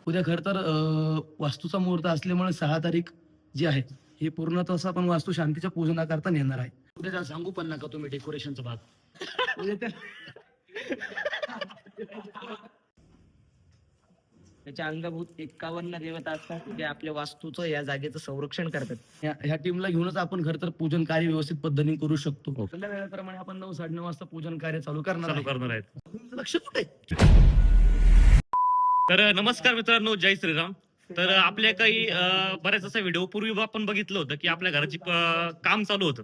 उद्या खर तर वास्तूचा मुहूर्त असल्यामुळे 6 तारीख जी आहे हे पूर्ण तसं आपण वास्तू शांतीच्या पूजनाकरता नेणार आहे. उद्या त्याला सांगू पण नका तुम्ही डेकोरेशनचा भाग. उद्या त्याच्या अंगभूत 51 देवता असतात जे आपल्या वास्तूचं या जागेचं संरक्षण करतात. ह्या टीमला घेऊनच आपण खर तर पूजन कार्य व्यवस्थित पद्धतीने करू शकतो. आपल्या वेळेप्रमाणे आपण 9-9:30 वाजता पूजन कार्य चालू करणार आहेत. लक्ष कुठे? तर नमस्कार मित्रांनो, जय श्रीराम. तर आपल्या काही बऱ्याच असा व्हिडिओ पूर्वी आपण बघितलं होतं की आपल्या घराची काम चालू होतं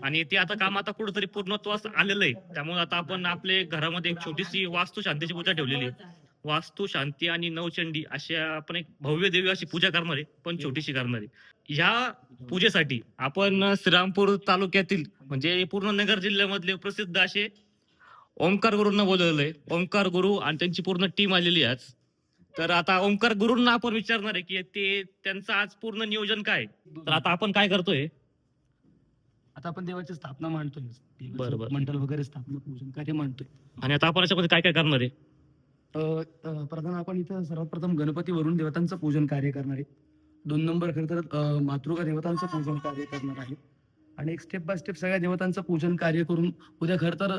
आणि ते आता काम आता कुठंतरी पूर्णत्वास आलेलं आहे. त्यामुळे आता आपण आपल्या घरामध्ये एक छोटीशी वास्तू शांतीची पूजा ठेवलेली आहे. वास्तू शांती आणि नवचंडी अशी आपण एक भव्य देवी अशी पूजा करणार आहे, पण छोटीशी करणार आहे. ह्या पूजेसाठी आपण श्रीरामपूर तालुक्यातील म्हणजे पूर्ण नगर जिल्ह्यामधले प्रसिद्ध असे ओंकार गुरूंना बोलवलेलं आहे. ओंकार गुरु आणि त्यांची पूर्ण टीम आलेली आहे आज. तर आता ओंकार गुरूंना आपण विचारणार आहे की ते त्यांचं आज पूर्ण नियोजन काय. तर आता आपण काय करतोय, आता आपण देवाची स्थापना मांडतोय. बरोबर. मंडळ वगैरे स्थापना पूजन कार्य मांडतोय. आणि आता आपण याच्यामध्ये काय काय करणार आहे. प्रधान आपण इथं सर्वात प्रथम गणपती वरुण देवतांचं पूजन कार्य करणार आहे. 2 नंबर खरं तर मातृका देवतांचं पूजन कार्य करणार आहे. आणि एक स्टेप बाय स्टेप सगळ्या देवतांचं पूजन कार्य करून उद्या खरं तर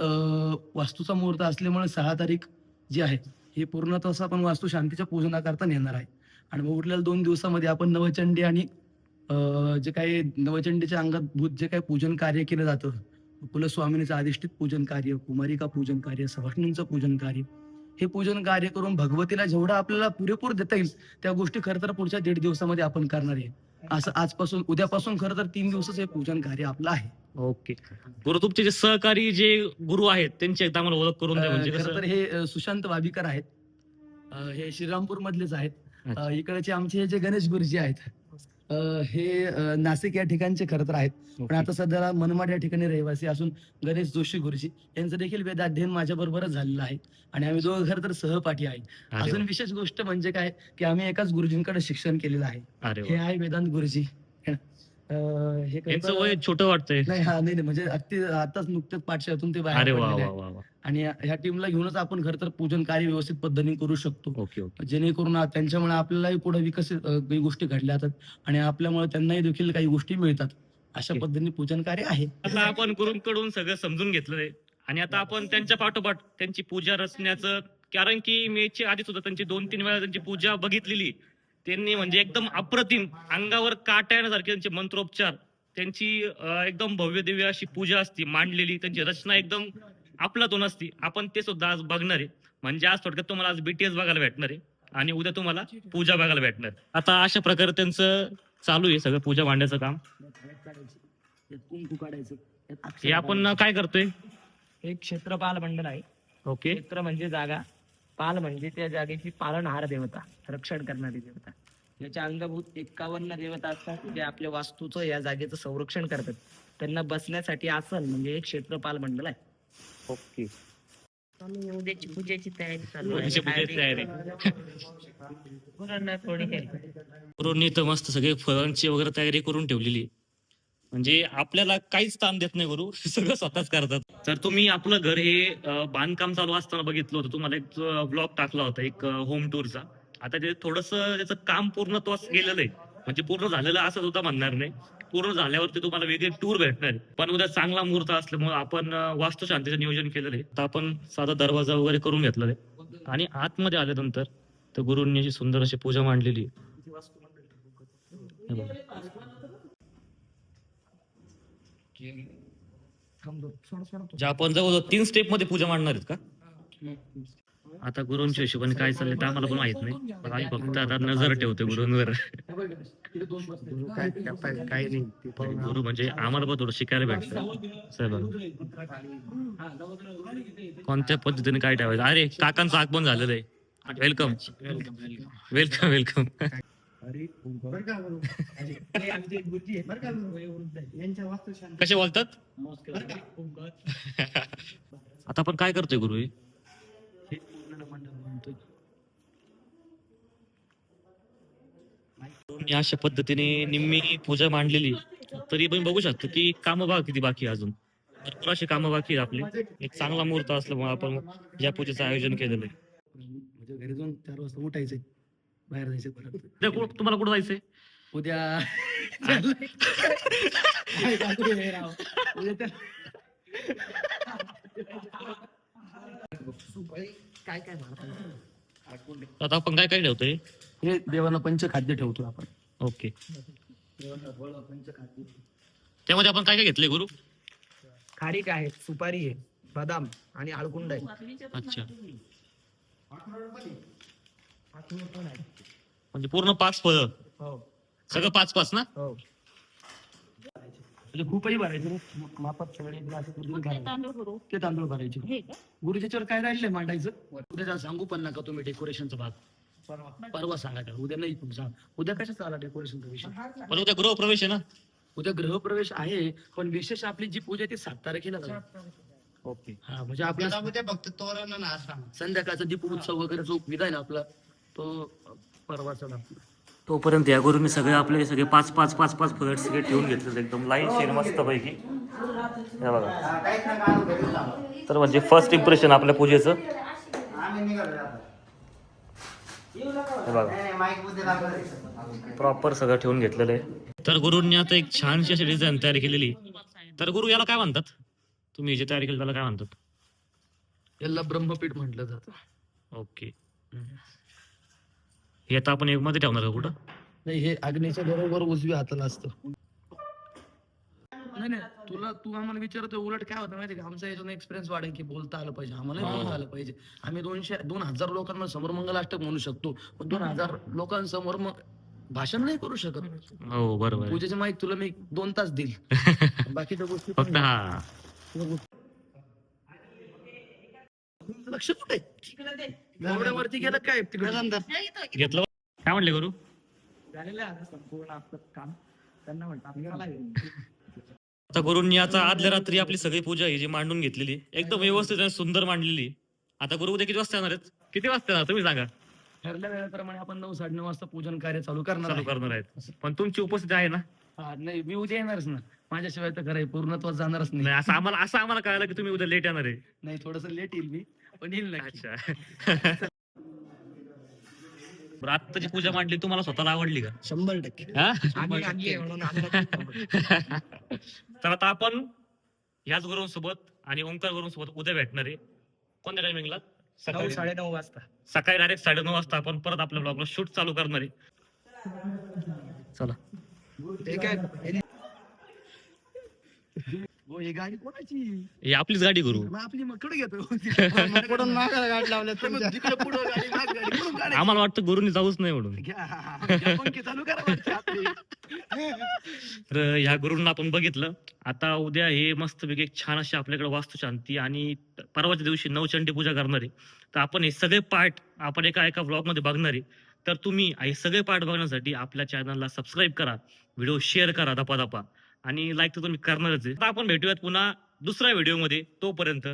वास्तूचा मुहूर्त असल्यामुळे 6 तारीख जी आहे हे पूर्ण तसं आपण वास्तू शांतीच्या पूजनाकरता नेणार आहे. आणि मग उरलेल्या 2 दिवसामध्ये आपण नवचंडी आणि जे काही नवचंडीच्या अंगभूत जे काही पूजन कार्य केलं जातं, कुलस्वामिनीचं अधिष्ठित पूजन कार्य, कुमारिका पूजन कार्य, सवाष्णींचं पूजन कार्य, हे पूजन कार्य करून भगवतीला जेवढं आपल्याला पुरेपूर देता येईल त्या गोष्टी खरं तर पुढच्या 1.5 दिवसामध्ये आपण करणार आहे. असं आजपासून उद्यापासून खरं तर 3 दिवसाचं हे पूजन कार्य आपलं आहे. ओके गुरु, तुमचे जे सहकारी जे गुरु आहेत त्यांची एकदा मला ओळख करून द्या. म्हणजे खरं तर हे सुशांत वाबीकर आहेत. हे श्रीरामपूर मधलेच आहेत. इकडचे आमचे जे गणेश गुरुजी आहेत हे नाशिक या ठिकाणचे खरं तर आहेत, पण आता सध्याला मनमाड या ठिकाणी रहिवासी असून गणेश जोशी गुरुजी यांचं देखील वेदाध्ययन माझ्या बरोबरच झालेलं आहे आणि आम्ही दोघं खरं तर सहपाठी आहे. अजून विशेष गोष्ट म्हणजे काय की आम्ही एकाच गुरुजींकडे शिक्षण केलेलं आहे. हे आहे वेदांत गुरुजी. हे यांचं वय छोटं वाटतंय. नाही म्हणजे आताच नुकतेच पाठशाळेतून ते बाहेर पडलेले आहेत. आणि ह्या टीमला घेऊनच आपण खरं तर पूजन कार्य व्यवस्थित पद्धतीने करू शकतो. Okay okay. जेणेकरून त्यांच्यामुळे आपल्यालाही पुढे विकसित काही गोष्टी घडल्या जातात आणि आपल्यामुळे त्यांनाही देखील काही गोष्टी मिळतात. अशा पद्धतीने पूजन कार्य आहे. आता आपण गुरूंकडून सगळं समजून घेतलंय आणि आता आपण त्यांच्या पाठोपाठ त्यांची पूजा रचण्याचं, कारण की मी याच्या आधी सुद्धा त्यांची 2-3 वेळा त्यांची पूजा बघितलेली. त्यांनी म्हणजे एकदम अप्रतिम, अंगावर काटा येण्यासारखे त्यांचे मंत्रोपचार, त्यांची एकदम भव्य दिव्य अशी पूजा असती मांडलेली, त्यांची रचना एकदम आपलातून असती. आपण ते सुद्धा आज बघणार आहे. म्हणजे आज थोडक्यात तुम्हाला आज BTS बघायला भेटणार आहे आणि उद्या तुम्हाला पूजा बघायला भेटणार. आता अशा प्रकारे त्यांचं चालू आहे सगळं पूजा मांडण्याचं काम. हे आपण काय करतोय, एक क्षेत्रपाल मंडळ आहे. ओके. क्षेत्र म्हणजे जागा, पाल म्हणजे त्या जागेची पालनहार देवता, रक्षण करणारी देवता. याच्या अंगभूत 51 देवता असतात जे आपल्या वास्तूचं या जागेचं संरक्षण करतात. त्यांना बसण्यासाठी आसन म्हणजे एक क्षेत्रपाल मंडळ आहे. ओके. उद्याची पूजेची तयारी चालू पूजेची तयारी. आहे. गुरूंनी तर मस्त सगळे फळांची वगैरे तयारी करून ठेवलेली. म्हणजे आपल्याला काहीच ताण देत नाही गुरु, सगळं स्वतःच करतात. तर तुम्ही आपलं घर हे बांधकाम चालू असताना बघितलं होतं, तुम्हाला एक ब्लॉग टाकला होता एक होम टूरचा. आता ते थोडस त्याचं काम पूर्णत्वास गेलेलं आहे, म्हणजे पूर्ण झालेलं असं सुद्धा म्हणणार नाही. पूर्ण झाल्यावरती तुम्हाला वेगळी टूर भेटणार आहे. पण उद्या चांगला मुहूर्त असल्यामुळे आपण वास्तू शांतीचं नियोजन केलेलं आहे. तर आपण साधा दरवाजा वगैरे करून घेतलेला आहे आणि आतमध्ये आल्यानंतर तर गुरूंनी अशी सुंदर अशी पूजा मांडलेली. ज्या आपण जवळ 3 स्टेप मध्ये पूजा मांडणार आहेत का. आता गुरूंच्या हिशोबाने काय चाललंय ते आम्हाला पण माहित नाही, पण आम्ही फक्त आता नजर ठेवतोय गुरूंवर. गुरु म्हणजे आम्हाला पण थोडं शिकायला भेटतं साहेब, कोणत्या पद्धतीने काय ठेवायचं. अरे काकांचं आगमन झालेलं आहे. Welcome welcome welcome. कसे बोलतात. आता आपण काय करतोय गुरु. अशा पद्धतीने निम्मी पूजा मांडलेली, तरी पण बघू शकतो की काम बघा किती बाकी अजून. भरपूर अशी कामं बाकी आहेत आपली. एक चांगला मुहूर्त असल्यामुळे आपण या पूजेचं आयोजन केलेलं आहे. म्हणजे घरी जाऊन 4 वाजता उठायचंय, बाहेर जायचंय परत. उद्या तुम्हाला कुठं जायचंय? उद्या उद्या त्या- काय काय म्हणतात आता आपण काय काय ठेवतोय? हे देवांना पंचखाद्य ठेवतो आपण. ओके. देवांना फळ, पंचखाद्य. त्यामध्ये आपण काय काय घेतलंय गुरु? खारीक आहे, सुपारी आहे, बदाम आणि आळकुंड आहे. अच्छा, आठवण पण आहे. म्हणजे पूर्ण 5 फळं, हो सगळं 5 ना? हो. म्हणजे खूपही भरायचे रे. मापात सगळे ग्लास दूध घालायचे. ते तांदूळ भरायचे. गुरु त्याच्यावर काय राहिलंय मांडायचं? उद्या जा सांगू पण नका तुम्ही डेकोरेशनचा भाग. परवा सांगा त्याला. उद्या नाही तुम्ही सांगा. उद्या कशाचा आला डेकोरेशनचा विषय? पण उद्या गृहप्रवेश आहे ना? उद्या गृहप्रवेश आहे, पण विशेष आपली जी पूजा आहे ती 7 तारखेला झाली. ओके. हा म्हणजे आपला फक्त तोरण आणि आश्रम. संध्याकाळचा दीपोत्सव वगैरे जो विधान आहे आपला तो परवाचा आपला. तोपर्यंत या गुरुने सगळे आपले सगळे 5 फळं सगळे ठेवून घेतले एकदम लाईन शेर मस्त पैकी. हे बघा. तर म्हणजे फर्स्ट इम्प्रेशन आपल्या पूजेचं. हे बघा प्रॉपर सगळं ठेवून घेतलेलं आहे. तर गुरुंनी आता एक छानशी अशी डिझाईन तयार केलेली. तर गुरु याला काय म्हणतात? तुम्ही जे तयार केलं त्याला काय म्हणतात? याला ब्रह्मपीठ म्हटलं जातं. ओके. हे आता आपण एक मध्ये ठेवणार का कुठं? नाही, हे अग्नीच्या बरोबर उजव्या हाताला असतं. नाही नाही, तू आम्हाला विचारतो उलट काय होतं माहिती का, आमचा याच्यातून एक्सपिरियन्स वाढेल की बोलता आलं पाहिजे, आम्हाला बोलता आलं पाहिजे. आम्ही 2,000 लोकांना समोर मंगलाष्टक म्हणू शकतो, पण 2,000 लोकांसमोर मग भाषण नाही करू शकत. हो बरोबर आहे. पूजेचे माईक तुला मी 2 तास देईल. बाकीच्या गोष्टी फक्त हा लक्ष कुठे वरती गेलं काय तिकडे घेतलं. काय म्हणले गुरु? झालेलं आहे आता संपूर्ण आपलं काम. त्यांना म्हणतात आपल्याला आता गुरुंनी आता आदल्या रात्री आपली सगळी पूजा ही जी मांडून घेतलेली एकदम व्यवस्थित आणि सुंदर मांडलेली. आता गुरु उद्या किती वाजता येणार आहेत? किती वाजता येणार तुम्ही सांगा? ठरल्या वेळेप्रमाणे आपण 9-9:30 वाजता पूजन कार्य चालू करणार चालू आहे. करणार आहेत. पण तुमची उपस्थिती आहे ना? हा, नाही मी उद्या येणारच ना, माझ्याशिवाय तर खरंय पूर्णत्वात जाणारच नाही. नाही असं आम्हाला कळालं की तुम्ही उद्या लेट येणार आहे. नाही थोडस लेट येईल मी, पण येईल नक्की. अच्छा. बरं, आत्ताची पूजा मांडली तुम्हाला स्वतःला आवडली का? 100%. हा? आम्ही आणली आहे म्हणून आम्हाला तर आता आपण ह्याच गुरुंसोबत आणि ओंकार गुरुंसोबत उद्या भेटणार आहे. कोणत्या टायमिंगला? 9-9:30 वाजता. सकाळी डायरेक्ट 9:30 वाजता आपण परत आपल्या ब्लॉगला शूट चालू करणार आहे. चला. ठीक आहे. हो, ही गाडी कोणाची? ही आपलीच गाडी गुरु. मग आपली मग कडे घेतो. पुढून मागायला गाडी लावल्या तुमच्या. जिकडे पुढं गाडी, माग गाडी, पुढं गाडी. आम्हाला वाटतं गुरुनी जाऊच नाही म्हणून. घ्या, पंखे चालू करा वरची आपली. तर ह्या गुरुंना आपण बघितलं. आता उद्या हे मस्तपैकी एक छान अशी आपल्याकडे वास्तुशांती आणि परवाच्या दिवशी नवचंडी पूजा करणार आहे. तर आपण हे सगळे पार्ट आपण एका ब्लॉग मध्ये बघणार आहे. तर तुम्ही हे सगळे पार्ट बघण्यासाठी आपल्या चॅनलला सबस्क्राईब करा, व्हिडिओ शेअर करा दपा आणि लाईक तर तुम्ही करणारच आहे. आता आपण भेटूयात पुन्हा दुसऱ्या व्हिडिओमध्ये. तोपर्यंत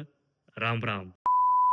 राम राम.